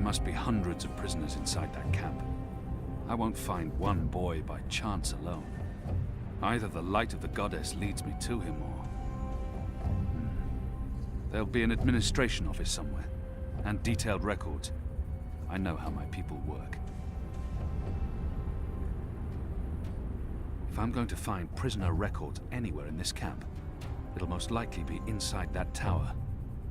must be hundreds of prisoners inside that camp. I won't find one boy by chance alone. Either the light of the goddess leads me to him, or... There'll be an administration office somewhere, and detailed records. I know how my people work. If I'm going to find prisoner records anywhere in this camp, it'll most likely be inside that tower.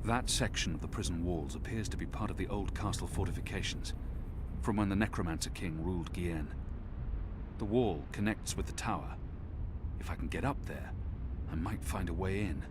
That section of the prison walls appears to be part of the old castle fortifications, from when the Necromancer King ruled Gien. The wall connects with the tower. If I can get up there, I might find a way in.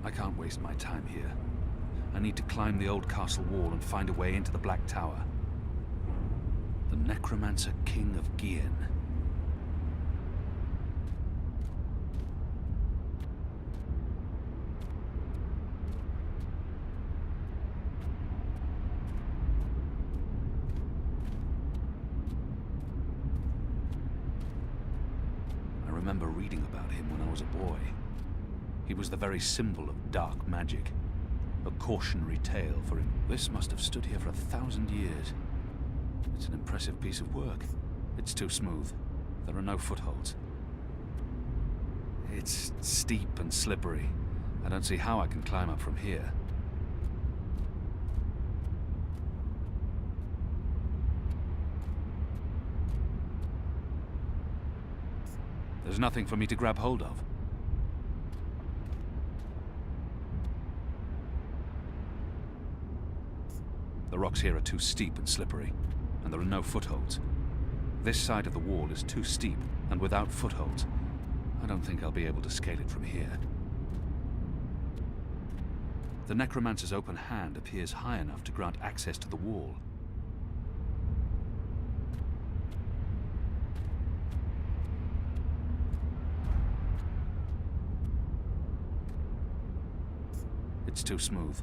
I can't waste my time here. I need to climb the old castle wall and find a way into the Black Tower. The Necromancer King of Gien. I remember reading about him when I was a boy. He was the very symbol of dark magic. A cautionary tale for him. This must have stood here for 1,000 years. It's an impressive piece of work. It's too smooth. There are no footholds. It's steep and slippery. I don't see how I can climb up from here. There's nothing for me to grab hold of. The rocks here are too steep and slippery, and there are no footholds. This side of the wall is too steep and without footholds. I don't think I'll be able to scale it from here. The Necromancer's open hand appears high enough to grant access to the wall. It's too smooth.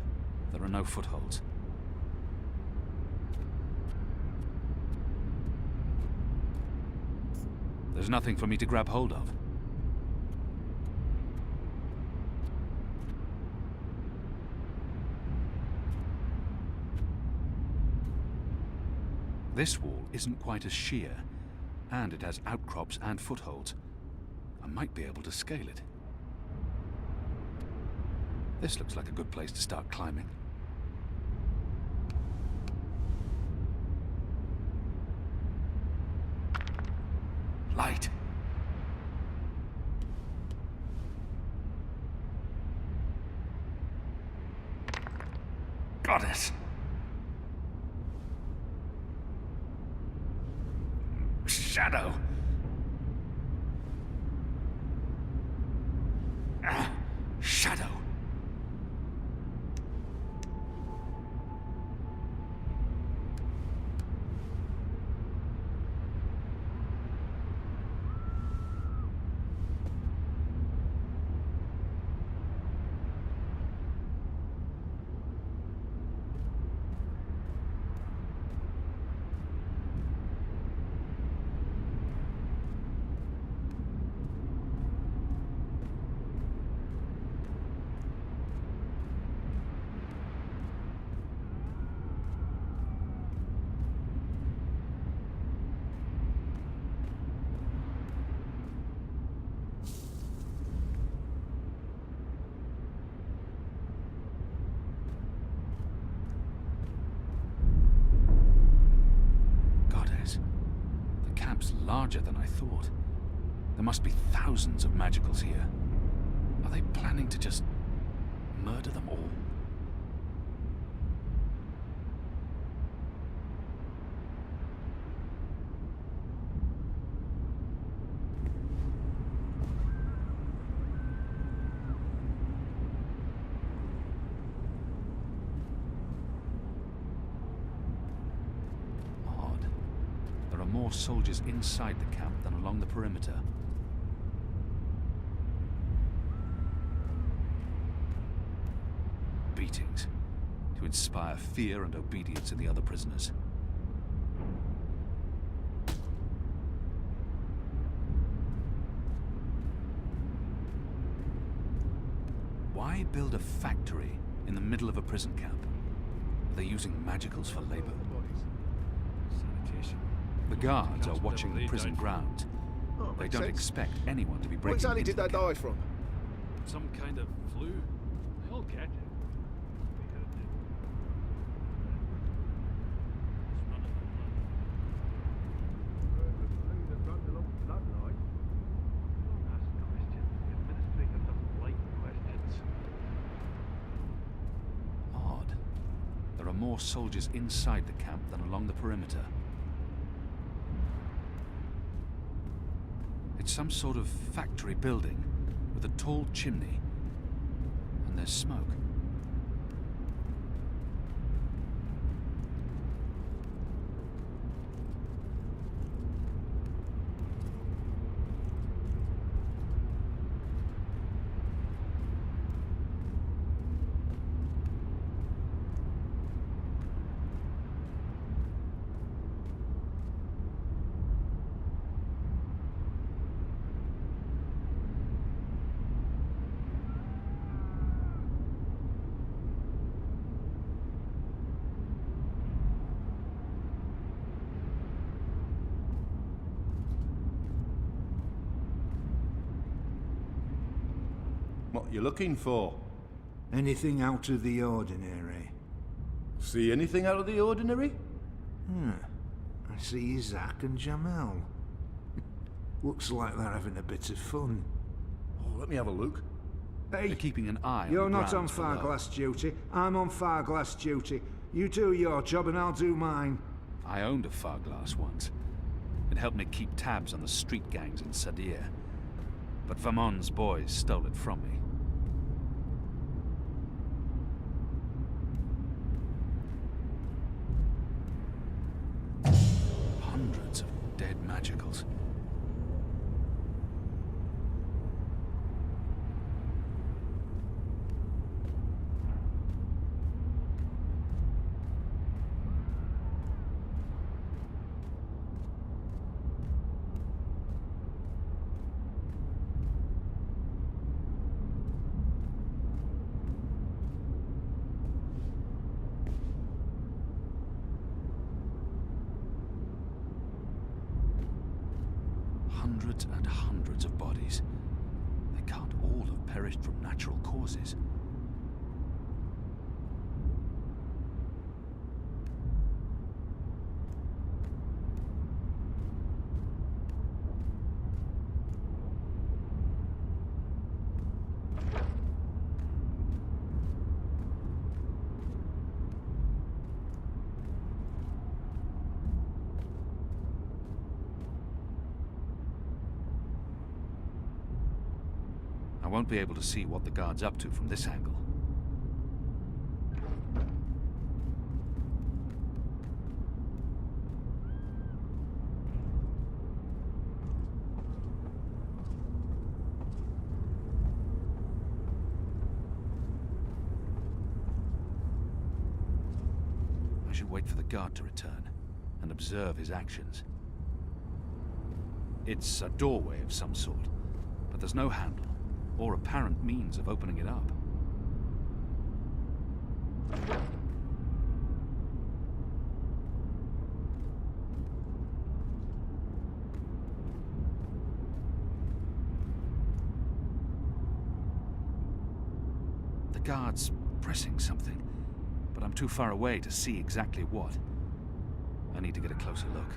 There are no footholds. There's nothing for me to grab hold of. This wall isn't quite as sheer, and it has outcrops and footholds. I might be able to scale it. This looks like a good place to start climbing. Light. Goddess. Shadow. Shadow. Larger than I thought. There must be thousands of magicals here. Are they planning to just murder them all? more soldiers inside the camp than along the perimeter. Beatings, to inspire fear and obedience in the other prisoners. Why build a factory in the middle of a prison camp? Are they using magicals for labor? Sanitation. The guards are watching the prison grounds. They don't expect anyone to be breaking into the camp. What exactly did they die from? Some kind of flu. They all get it. More soldiers inside the camp than along the perimeter. It's some sort of factory building with a tall chimney, and there's smoke. What you looking for? Anything out of the ordinary? See anything out of the ordinary? I see Zach and Jamel. Looks like they're having a bit of fun. Oh, let me have a look. Hey, They're keeping an eye on you're the not on grounds below. Farglass duty. I'm on Farglass duty. You do your job and I'll do mine. I owned a Farglass once. It helped me keep tabs on the street gangs in Sadir. But Vamon's boys stole it from me. Hundreds of dead magicals. Hundreds and hundreds of bodies. They can't all have perished from natural causes. I won't be able to see what the guard's up to from this angle. I should wait for the guard to return and observe his actions. It's a doorway of some sort, but there's no handle or apparent means of opening it up. The guard's pressing something, but I'm too far away to see exactly what. I need to get a closer look.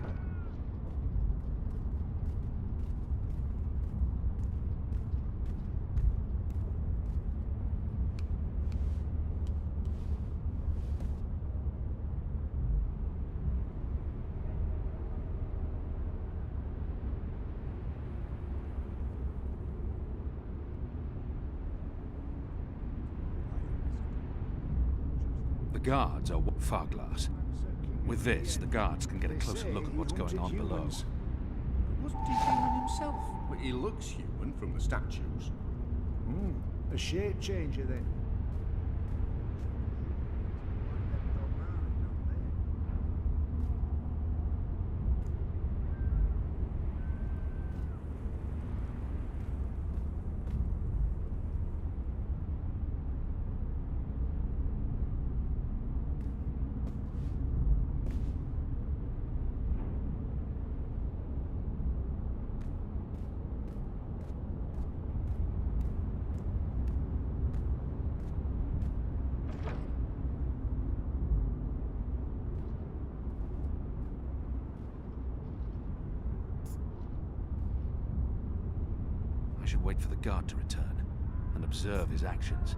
The guards are Farglass. With this, the guards can get a closer look at what's going on below. Wasn't he human himself? But he looks human from the statues. A shape changer then. I should wait for the guard to return and observe his actions.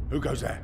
Who goes there?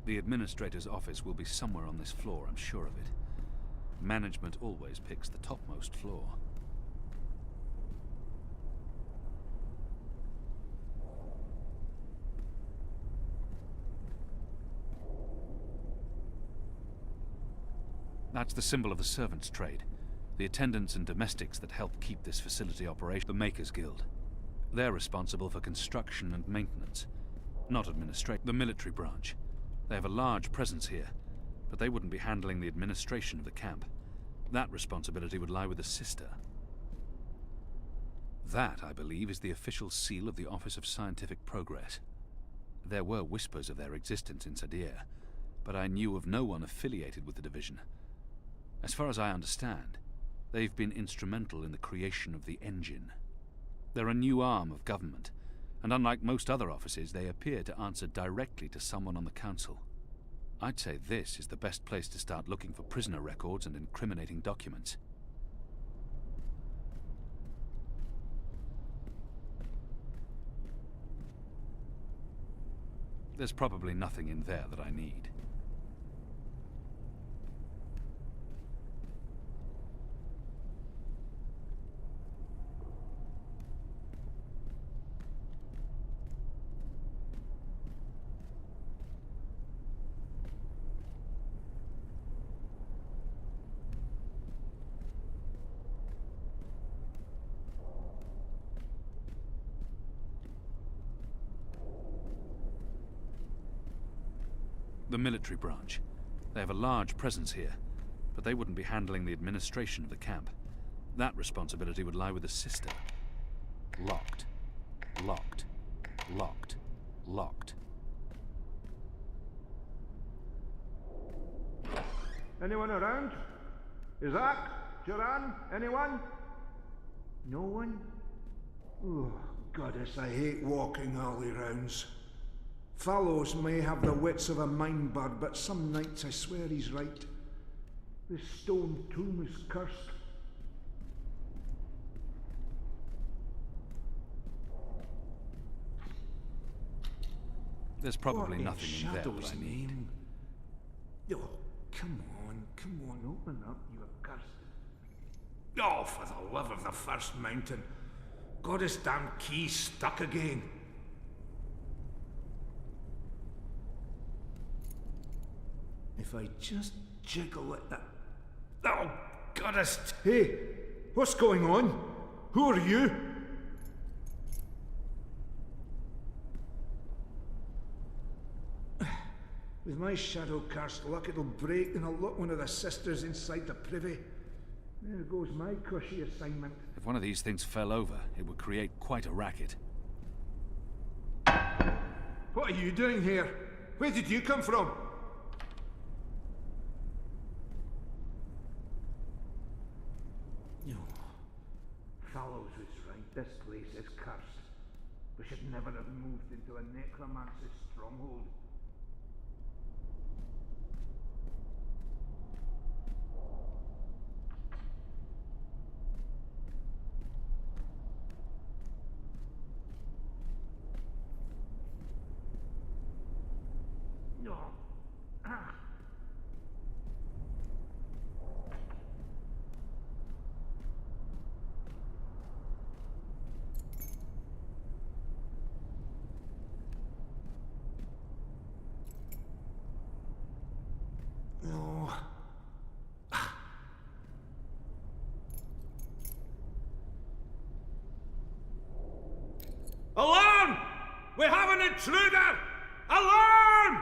The administrator's office will be somewhere on this floor, I'm sure of it. Management always picks the topmost floor. That's the symbol of the servants' trade. The attendants and domestics that help keep this facility operational. The Makers Guild. They're responsible for construction and maintenance, not administration. The military branch. They have a large presence here, but they wouldn't be handling the administration of the camp. That responsibility would lie with the sister. That, I believe, is the official seal of the Office of Scientific Progress. There were whispers of their existence in Sadir, but I knew of no one affiliated with the division. As far as I understand, they've been instrumental in the creation of the engine. They're a new arm of government, and unlike most other offices, they appear to answer directly to someone on the council. I'd say this is the best place to start looking for prisoner records and incriminating documents. There's probably nothing in there that I need. The military branch. They have a large presence here, but they wouldn't be handling the administration of the camp. That responsibility would lie with the sister. Locked. Locked. Locked. Locked. Anyone around? Isaac? Joran? Anyone? No one? Oh, goddess, I hate walking alley rounds. Fallows may have the wits of a mindbird, but some nights I swear he's right. This stone tomb is cursed. There's probably What nothing in there that I need. name? Oh, come on, open up, you accursed. Oh, for the love of the first mountain. Goddess damn key stuck again. If I just jiggle it that... Oh, goddess! Hey, what's going on? Who are you? With my shadow cursed luck, it'll break and I'll lock one of the sisters inside the privy. There goes my cushy assignment. If one of these things fell over, it would create quite a racket. What are you doing here? Where did you come from? No. Fallows was right. This place is cursed. We should never have moved into a necromancer's stronghold. No. Ah. No. Alarm! We have an intruder! Alarm!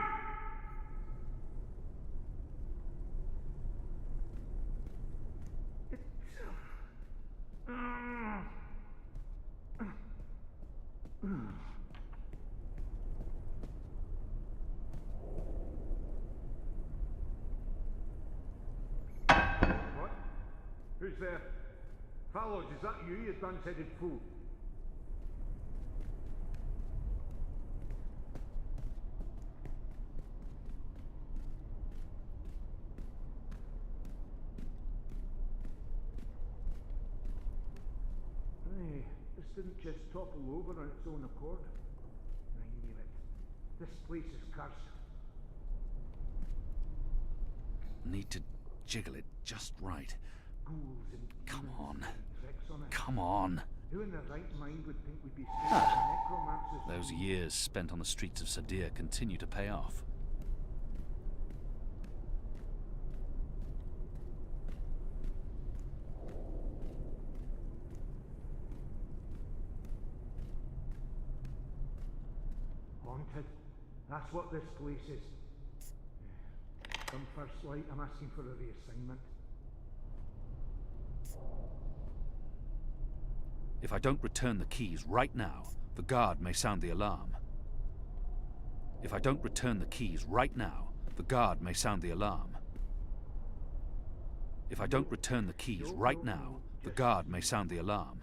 What? Who's there? Fallows, is that you dunce-headed fool? Hey, this didn't just topple over on its own accord. I knew it. This place is cursed. Need to jiggle it just right. Ghouls and Come demons on. and tricks on it. Come on. Who in their right mind would think we'd be safe in necromancers? Those years spent on the streets of Sadir continue to pay off. Haunted. That's what this place is. Come first light, I'm asking for a reassignment. If I don't return the keys right now, the guard may sound the alarm. If I don't return the keys right now, the guard may sound the alarm. If I don't return the keys right now, the guard may sound the alarm.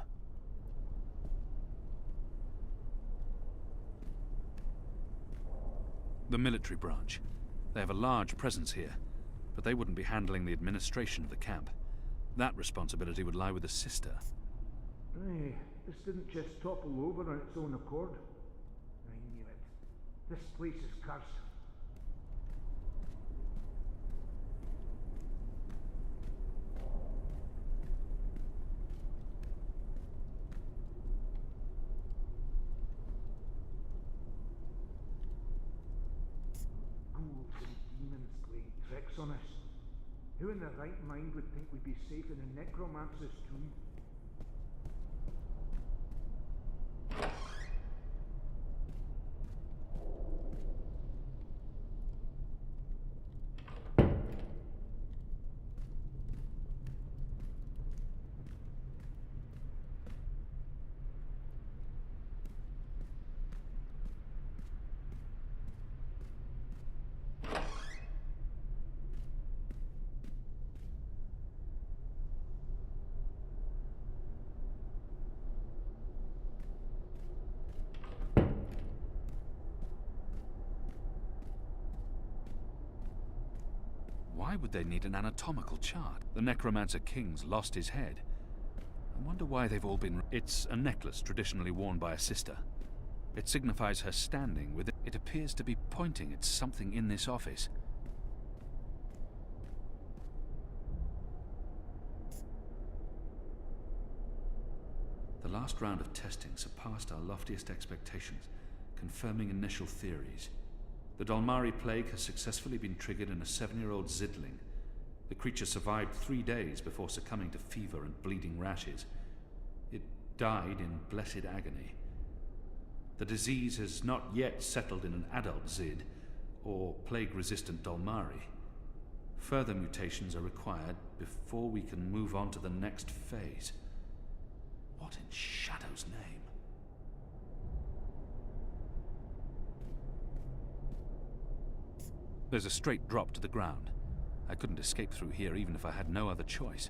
The military branch. They have a large presence here, but they wouldn't be handling the administration of the camp. That responsibility would lie with the sister. Hey, this didn't just topple over on its own accord. I knew it. This place is cursed. Ghouls and demons playing tricks on us. Who in their right mind would think we'd be safe in a necromancer's tomb? would they need an anatomical chart? The Necromancer King's lost his head. I wonder why they've all been... It's a necklace traditionally worn by a sister. It signifies her standing with it. It appears to be pointing at something in this office. The last round of testing surpassed our loftiest expectations, confirming initial theories. The Dalmari plague has successfully been triggered in a 7-year-old Zidling. The creature survived 3 days before succumbing to fever and bleeding rashes. It died in blessed agony. The disease has not yet settled in an adult Zid, or plague-resistant Dalmari. Further mutations are required before we can move on to the next phase. What in Shadow's name? There's a straight drop to the ground. I couldn't escape through here even if I had no other choice.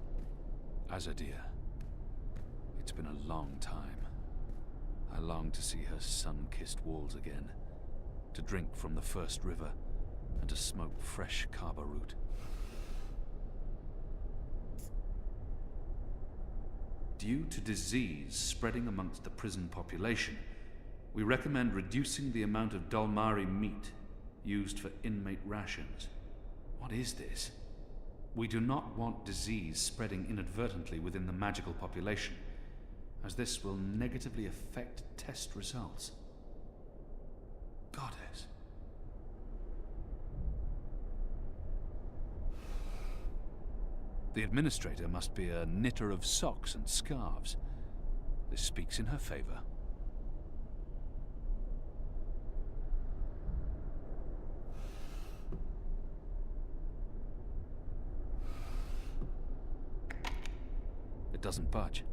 Azadir. It's been a long time. I long to see her sun-kissed walls again, to drink from the first river, and to smoke fresh Kaba root. Due to disease spreading amongst the prison population, we recommend reducing the amount of Dalmari meat used for inmate rations. What is this? We do not want disease spreading inadvertently within the magical population, as this will negatively affect test results. Goddess. The administrator must be a knitter of socks and scarves. This speaks in her favor. It doesn't budge.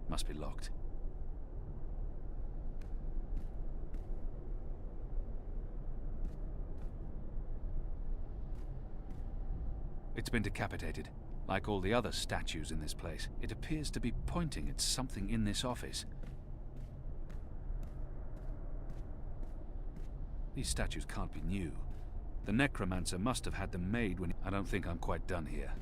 Must be locked. It's been decapitated, like all the other statues in this place. It appears to be pointing at something in this office. These statues can't be new. The Necromancer must have had them made when... I don't think I'm quite done here.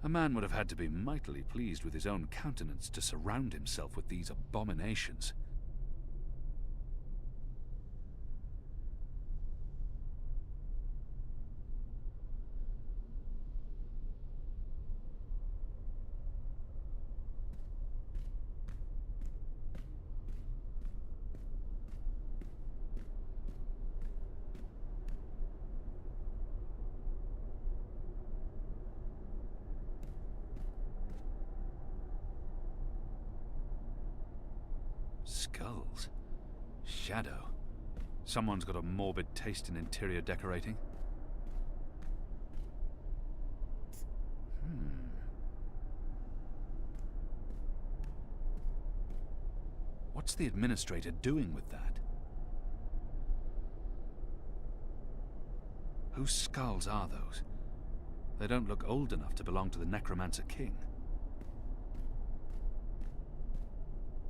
A man would have had to be mightily pleased with his own countenance to surround himself with these abominations. Skulls. Shadow. Someone's got a morbid taste in interior decorating. What's the administrator doing with that? Whose skulls are those? They don't look old enough to belong to the Necromancer King.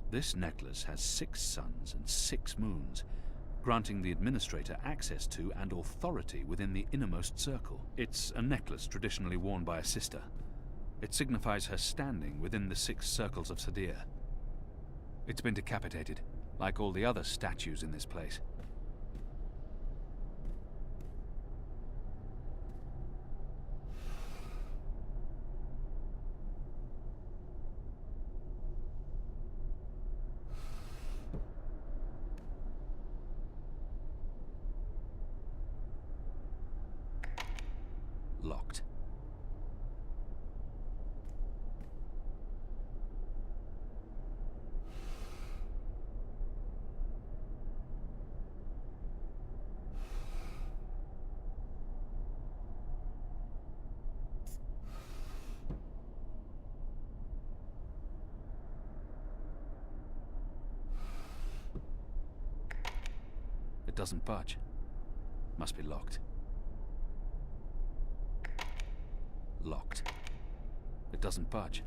This necklace has 6 suns and 6 moons, granting the administrator access to and authority within the innermost circle. It's a necklace traditionally worn by a sister. It signifies her standing within the 6 circles of Sadir. It's been decapitated, like all the other statues in this place. Locked. It doesn't budge. Must be locked. Locked. It doesn't budge.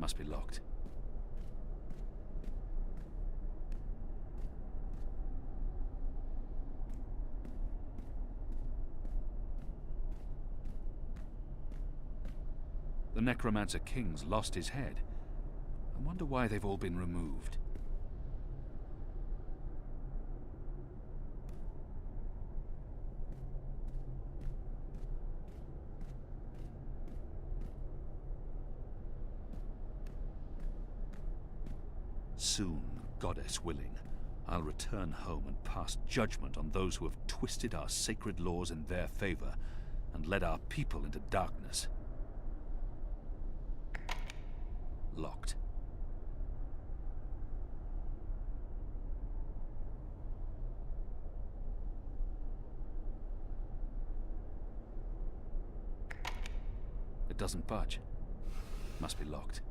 Must be locked. The Necromancer King's lost his head. I wonder why they've all been removed. Soon, goddess willing, I'll return home and pass judgment on those who have twisted our sacred laws in their favor and led our people into darkness. Locked. It doesn't budge. Must be locked.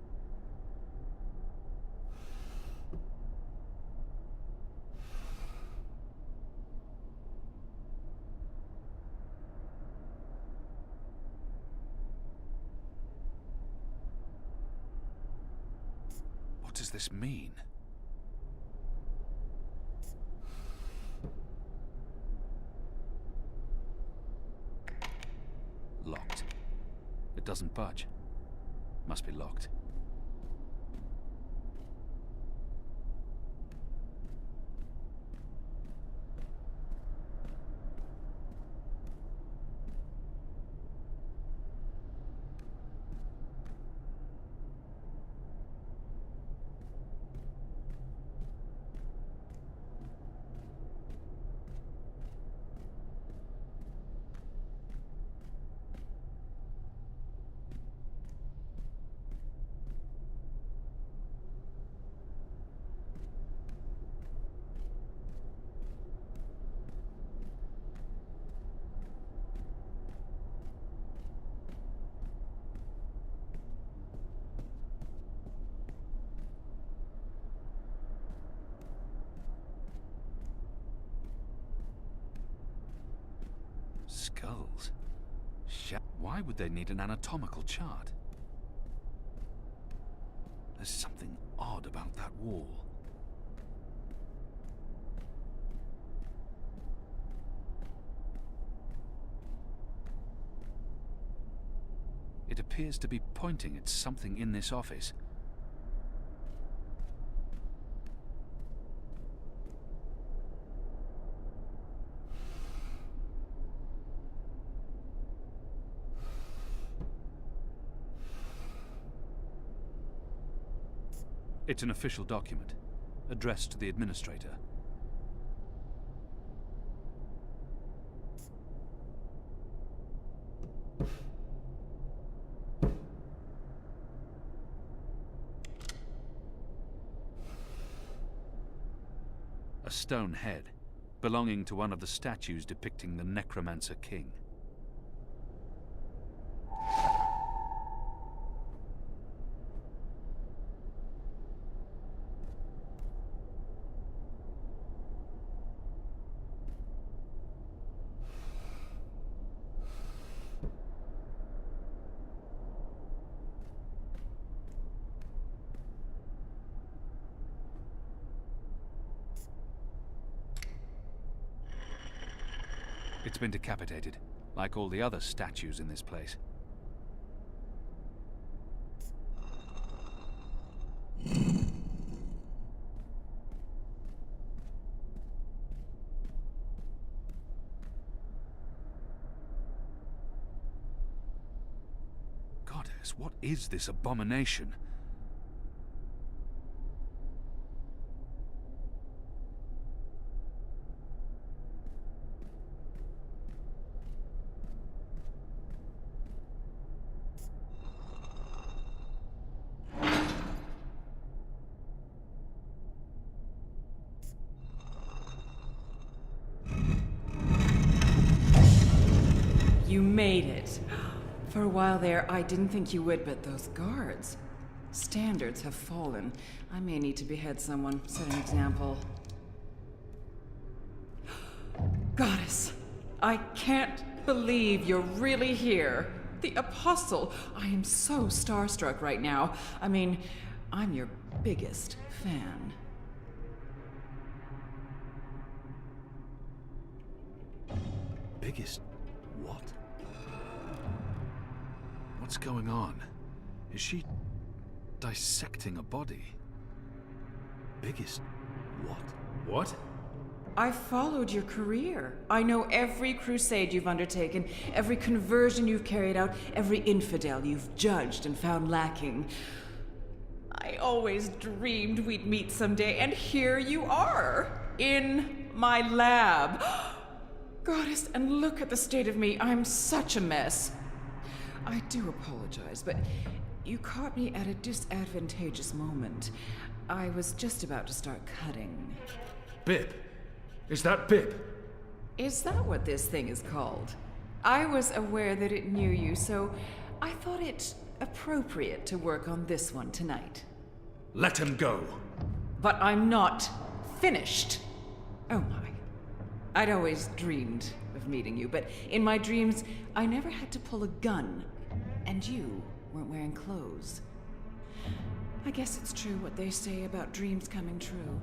What does this mean? Locked. It doesn't budge. Must be locked. Skulls? Why would they need an anatomical chart? There's something odd about that wall. It appears to be pointing at something in this office. It's an official document, addressed to the administrator. A stone head, belonging to one of the statues depicting the Necromancer King. It's been decapitated, like all the other statues in this place. Goddess, what is this abomination? You made it. For a while there, I didn't think you would, but those guards. Standards have fallen. I may need to behead someone, set an example. Goddess, I can't believe you're really here. The Apostle. I am so starstruck right now. I mean, I'm your biggest fan. Biggest what? What's going on? Is she dissecting a body? Biggest what? What? I followed your career. I know every crusade you've undertaken, every conversion you've carried out, every infidel you've judged and found lacking. I always dreamed we'd meet someday, and here you are, in my lab. Goddess, and look at the state of me. I'm such a mess. I do apologize, but you caught me at a disadvantageous moment. I was just about to start cutting. Bib? Is that Bib? Is that what this thing is called? I was aware that it knew you, so I thought it appropriate to work on this one tonight. Let him go. But I'm not finished. Oh my. I'd always dreamed of meeting you, but in my dreams, I never had to pull a gun. And you weren't wearing clothes. I guess it's true what they say about dreams coming true.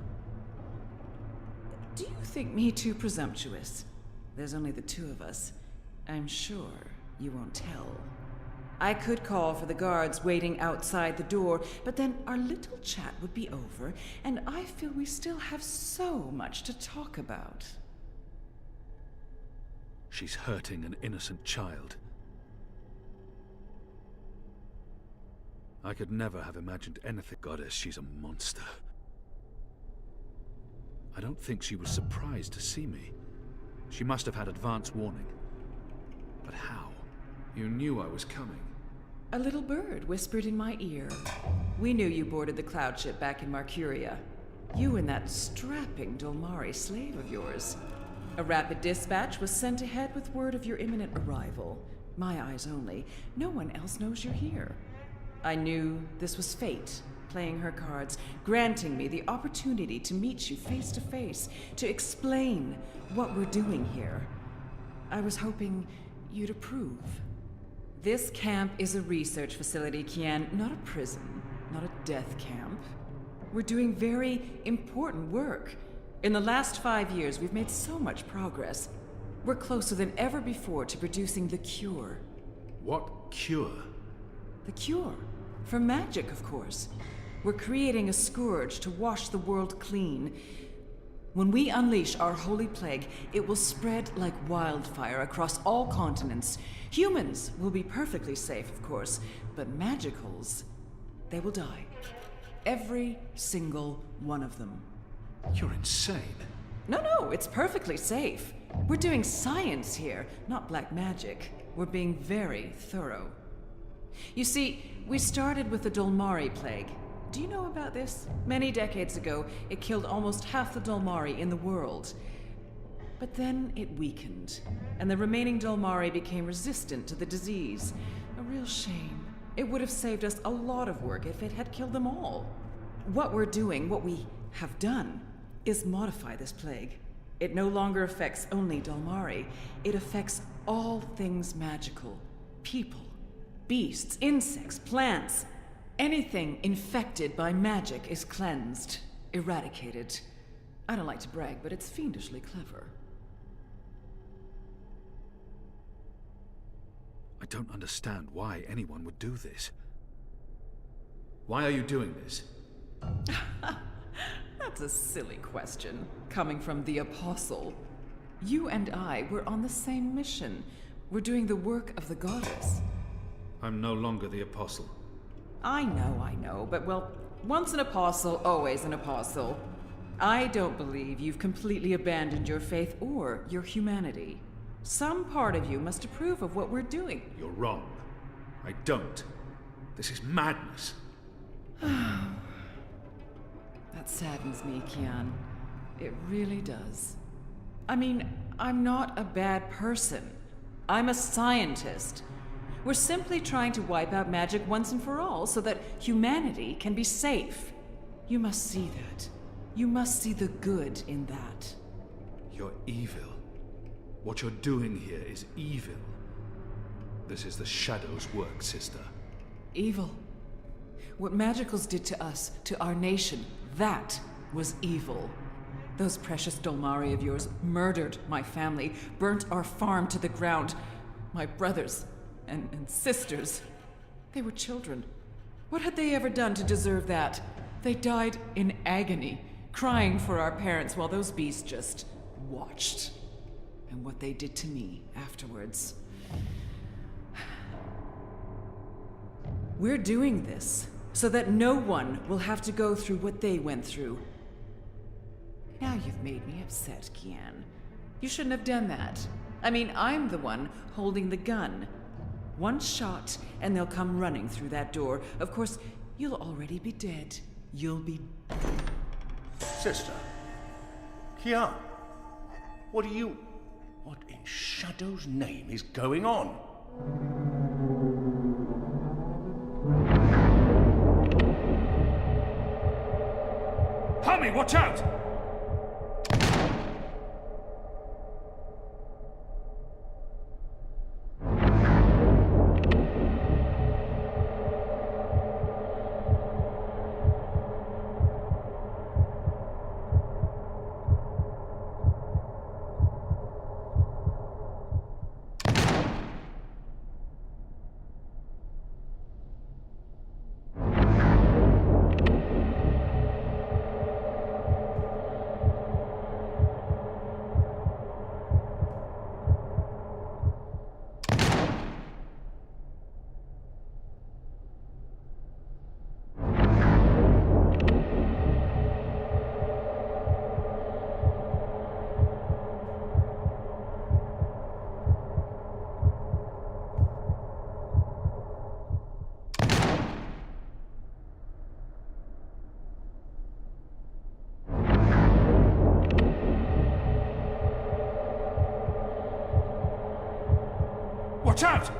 Do you think me too presumptuous? There's only the two of us. I'm sure you won't tell. I could call for the guards waiting outside the door, but then our little chat would be over, and I feel we still have so much to talk about. She's hurting an innocent child. I could never have imagined anything. Goddess, she's a monster. I don't think she was surprised to see me. She must have had advance warning. But how? You knew I was coming. A little bird whispered in my ear. We knew you boarded the cloud ship back in Marcuria. You and that strapping Dolmari slave of yours. A rapid dispatch was sent ahead with word of your imminent arrival. My eyes only. No one else knows you're here. I knew this was fate, playing her cards, granting me the opportunity to meet you face to face, to explain what we're doing here. I was hoping you'd approve. This camp is a research facility, Kian, not a prison, not a death camp. We're doing very important work. In the last 5 years, we've made so much progress. We're closer than ever before to producing the cure. What cure? The cure. For magic, of course. We're creating a scourge to wash the world clean. When we unleash our holy plague, it will spread like wildfire across all continents. Humans will be perfectly safe, of course, but magicals, they will die. Every single one of them. You're insane. No, it's perfectly safe. We're doing science here, not black magic. We're being very thorough. You see, we started with the Dolmari plague. Do you know about this? Many decades ago, it killed almost half the Dolmari in the world. But then it weakened, and the remaining Dolmari became resistant to the disease. A real shame. It would have saved us a lot of work if it had killed them all. What we're doing, what we have done, is modify this plague. It no longer affects only Dolmari. It affects all things magical. People, beasts, insects, plants. Anything infected by magic is cleansed, eradicated. I don't like to brag, but it's fiendishly clever. don't understand why anyone would do this. Why are you doing this? That's a silly question, coming from the Apostle. You and I were on the same mission. We're doing the work of the goddess. I'm no longer the Apostle. I know, but well, once an apostle, always an apostle. I don't believe you've completely abandoned your faith or your humanity. Some part of you must approve of what we're doing. You're wrong. I don't. This is madness. That saddens me, Kian. It really does. I mean, I'm not a bad person. I'm a scientist. We're simply trying to wipe out magic once and for all so that humanity can be safe. You must see that. You must see the good in that. You're evil. What you're doing here is evil. This is the Shadow's work, sister. Evil. What Magicals did to us, to our nation, that was evil. Those precious Dolmari of yours murdered my family, burnt our farm to the ground. My brothers and sisters. They were children. What had they ever done to deserve that? They died in agony, crying for our parents while those beasts just watched. And what they did to me afterwards. We're doing this so that no one will have to go through what they went through. Now you've made me upset, Kian. You shouldn't have done that. I mean, I'm the one holding the gun. One shot, and they'll come running through that door. Of course, you'll already be dead. You'll be... Sister. Kian. What in Shadow's name is going on? Tommy, watch out! Watch out!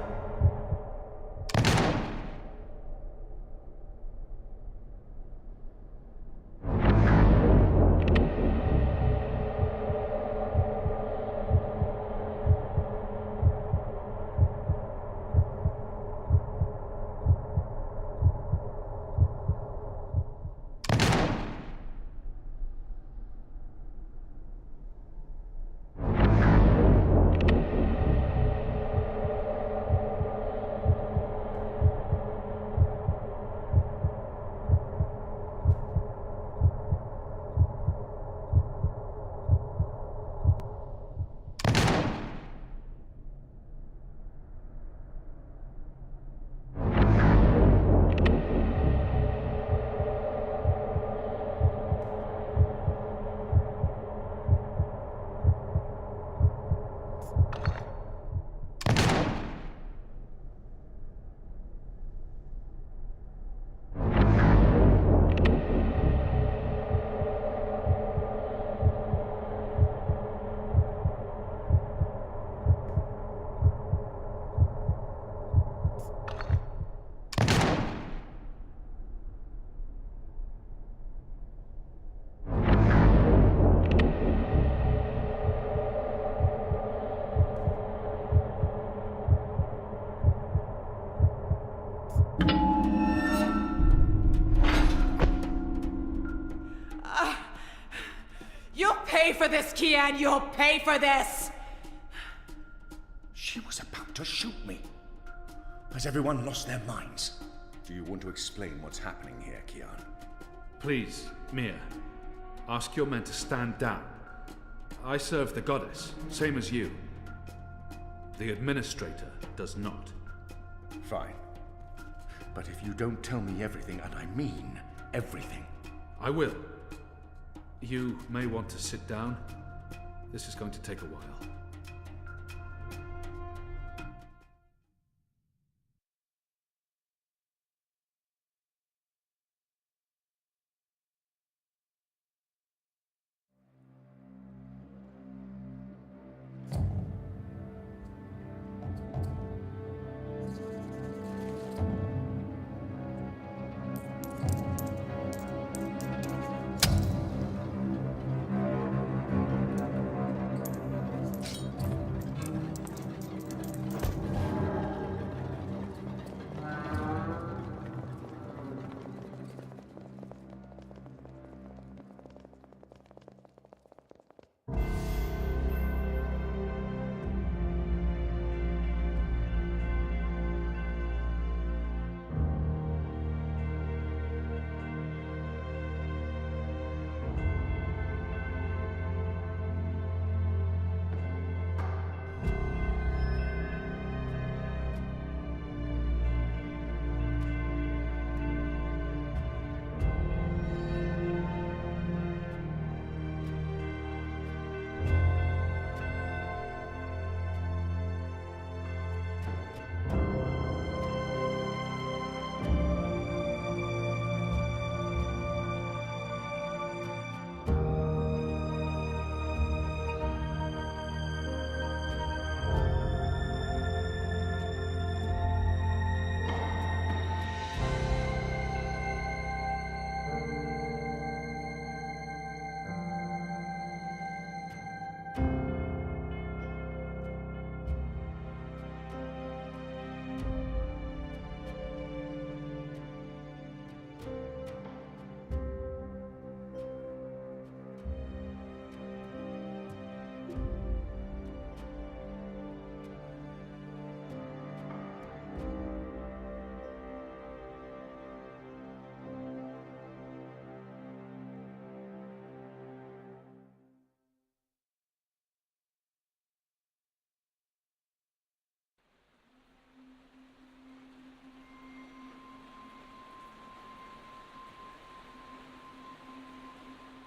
You'll pay for this, Kian! You'll pay for this! She was about to shoot me. Has everyone lost their minds? Do you want to explain what's happening here, Kian? Please, Mia. Ask your men to stand down. I serve the goddess, same as you. The administrator does not. Fine. But if you don't tell me everything, and I mean everything... I will. You may want to sit down. This is going to take a while.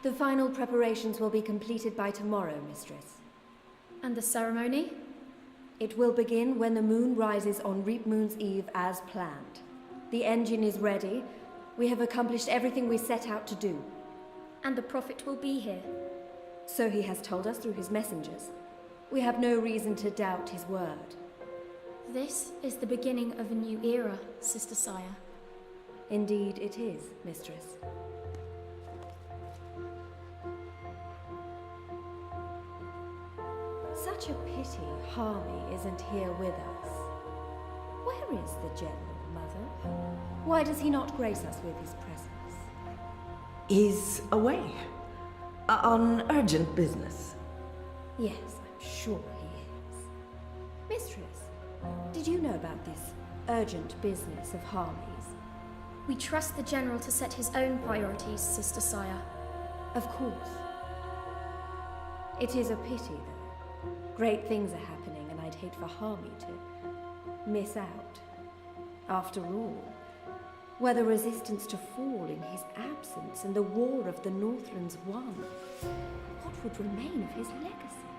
The final preparations will be completed by tomorrow, Mistress. And the ceremony? It will begin when the moon rises on Reap Moon's Eve as planned. The engine is ready. We have accomplished everything we set out to do. And the Prophet will be here. So he has told us through his messengers. We have no reason to doubt his word. This is the beginning of a new era, Sister Saya. Indeed it is, Mistress. Such a pity Harmy isn't here with us. Where is the General, Mother? Why does he not grace us with his presence? He's away. On urgent business. Yes, I'm sure he is. Mistress, did you know about this urgent business of Harmy's? We trust the General to set his own priorities, Sister Saya. Of course. It is a pity, though. Great things are happening, and I'd hate for Harmy to miss out. After all, were the resistance to fall in his absence and the war of the Northlands won, what would remain of his legacy?